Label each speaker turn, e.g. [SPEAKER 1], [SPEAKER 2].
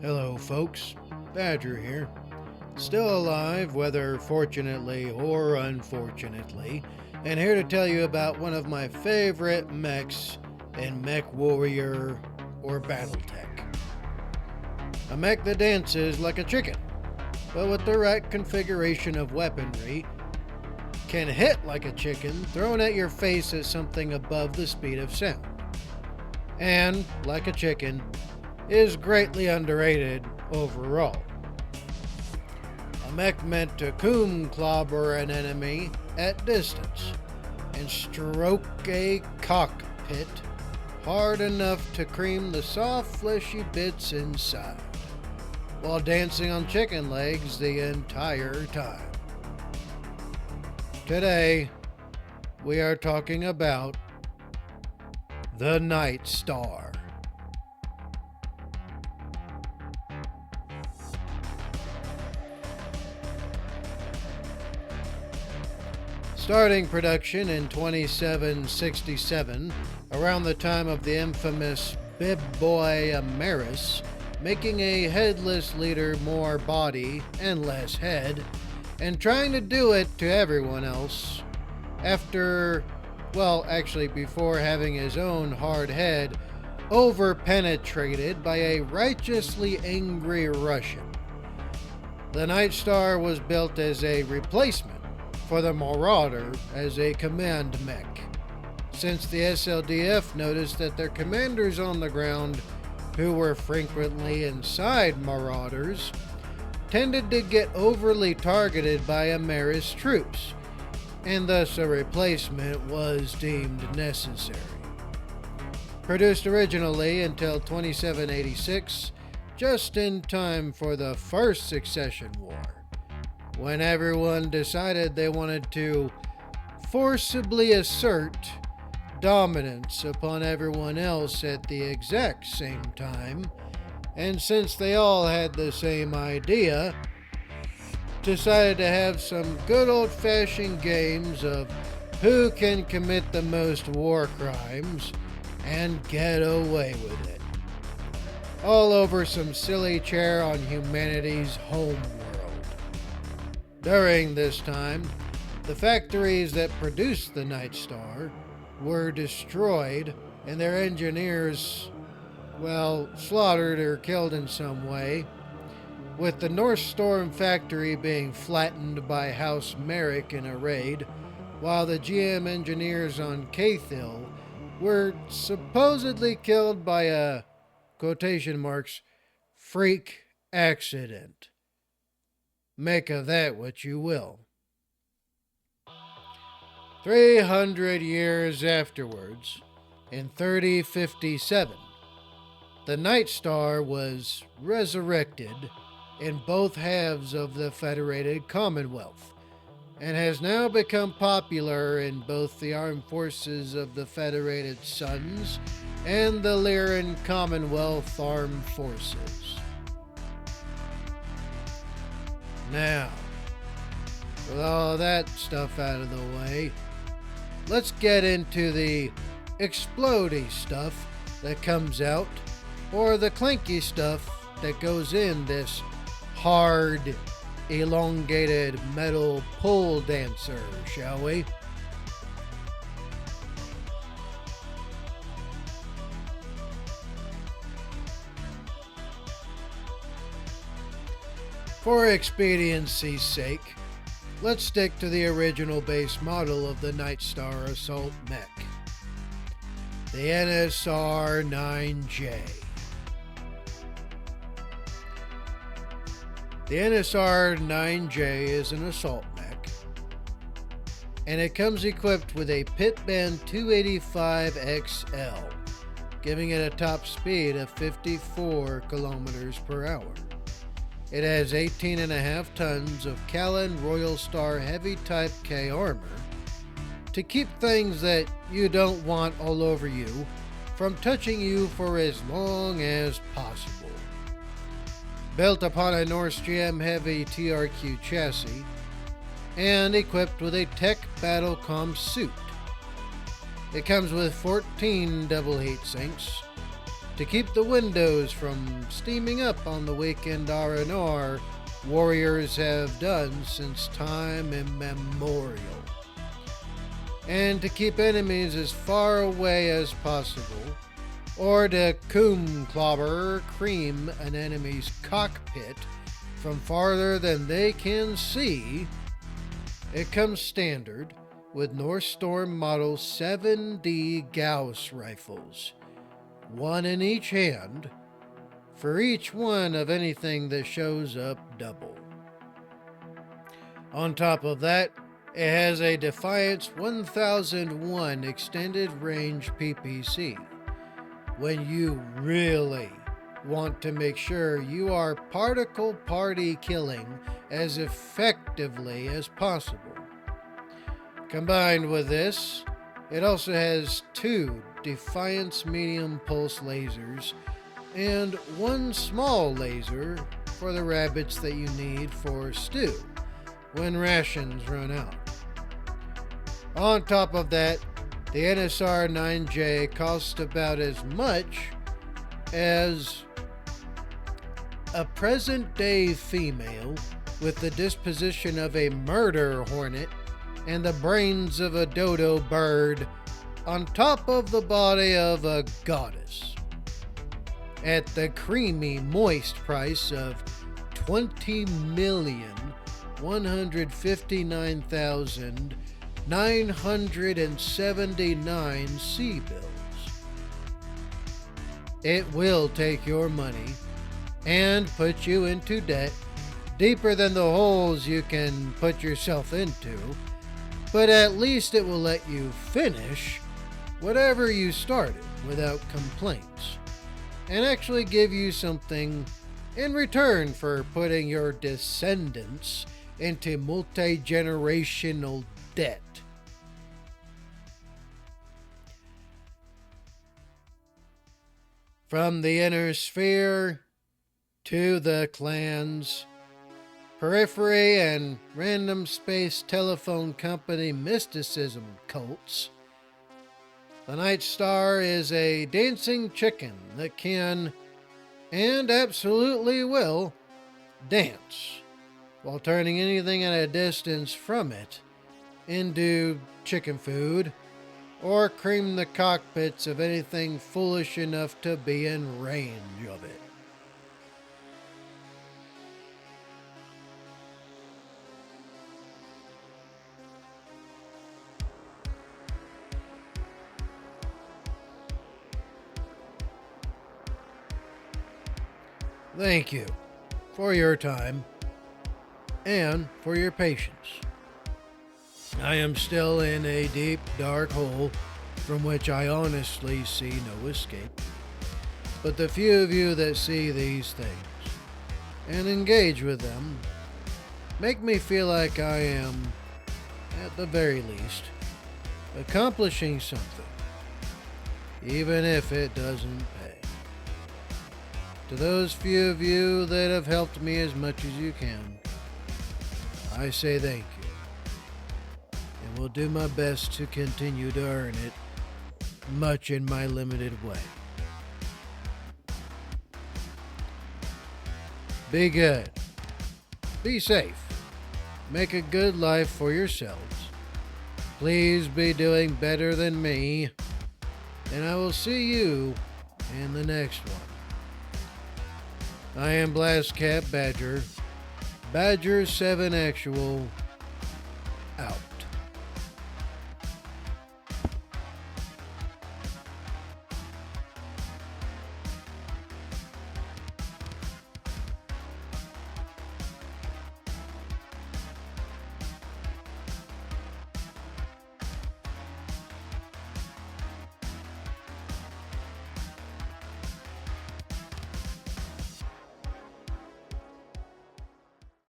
[SPEAKER 1] Hello folks, Badger here. Still alive, whether fortunately or unfortunately, and here to tell you about one of my favorite mechs in Mech Warrior or Battletech. A mech that dances like a chicken, but with the right configuration of weaponry, can hit like a chicken thrown at your face at something above the speed of sound. And, like a chicken, is greatly underrated overall. A mech meant to coom clobber an enemy at distance and stroke a cockpit hard enough to cream the soft fleshy bits inside, while dancing on chicken legs the entire time. Today, we are talking about the NIGHTSTAR. Starting production in 2767, around the time of the infamous Bib Boy Amaris, making a headless leader more body and less head, and trying to do it to everyone else, before having his own hard head over-penetrated by a righteously angry Russian. The NIGHTSTAR was built as a replacement for the Marauder as a command mech, since the SLDF noticed that their commanders on the ground, who were frequently inside Marauders, tended to get overly targeted by Amaris troops, and thus a replacement was deemed necessary. Produced originally until 2786, just in time for the First Succession War, when everyone decided they wanted to forcibly assert dominance upon everyone else at the exact same time, and since they all had the same idea, decided to have some good old-fashioned games of who can commit the most war crimes and get away with it, all over some silly chair on humanity's home world. During this time, the factories that produced the NIGHTSTAR were destroyed and their engineers, slaughtered or killed in some way, with the North Storm factory being flattened by House Merrick in a raid, while the GM engineers on Caithill were supposedly killed by a, quotation marks, freak accident. Make of that what you will. 300 years afterwards, in 3057, the NIGHTSTAR was resurrected in both halves of the Federated Commonwealth, and has now become popular in both the armed forces of the Federated Sons and the Lyran Commonwealth Armed Forces. Now, with all that stuff out of the way, let's get into the explodey stuff that comes out, or the clanky stuff that goes in this hard, elongated metal pole dancer, shall we? For expediency's sake, let's stick to the original base model of the NIGHTSTAR assault mech, the NSR-9J. The NSR-9J is an assault mech, and it comes equipped with a Pitman 285XL, giving it a top speed of 54 kilometers per hour. It has 18.5 tons of Callan Royal Star Heavy Type K armor to keep things that you don't want all over you from touching you for as long as possible. Built upon a Norse GM Heavy TRQ chassis, and equipped with a Tech Battlecom suit. It comes with 14 double heat sinks, to keep the windows from steaming up on the weekend R&R warriors have done since time immemorial, and to keep enemies as far away as possible, or to cream an enemy's cockpit from farther than they can see. It comes standard with North Storm Model 7D Gauss rifles, one in each hand, for each one of anything that shows up double. On top of that, it has a Defiance 1001 extended range PPC. When you really want to make sure you are particle party killing as effectively as possible. Combined with this, it also has 2 Defiance medium pulse lasers and 1 small laser for the rabbits that you need for stew when rations run out. On top of that, the NSR 9J costs about as much as a present-day female with the disposition of a murder hornet and the brains of a dodo bird on top of the body of a goddess, at the creamy, moist price of $20,159,979 C-bills. It will take your money and put you into debt deeper than the holes you can put yourself into, but at least it will let you finish whatever you started without complaints, and actually give you something in return for putting your descendants into multi-generational debt. From the inner sphere to the clans, periphery, and random space telephone company mysticism cults, the NIGHTSTAR is a dancing chicken that can, and absolutely will, dance, while turning anything at a distance from it into chicken food, or cream the cockpits of anything foolish enough to be in range of it. Thank you for your time and for your patience. I am still in a deep, dark hole from which I honestly see no escape. But the few of you that see these things and engage with them make me feel like I am, at the very least, accomplishing something, even if it doesn't pay. To those few of you that have helped me as much as you can, I say thank you, and will do my best to continue to earn it, much in my limited way. Be good, be safe, make a good life for yourselves. Please be doing better than me, and I will see you in the next one. I am BlastCapBadger, Badger 7 Actual, out.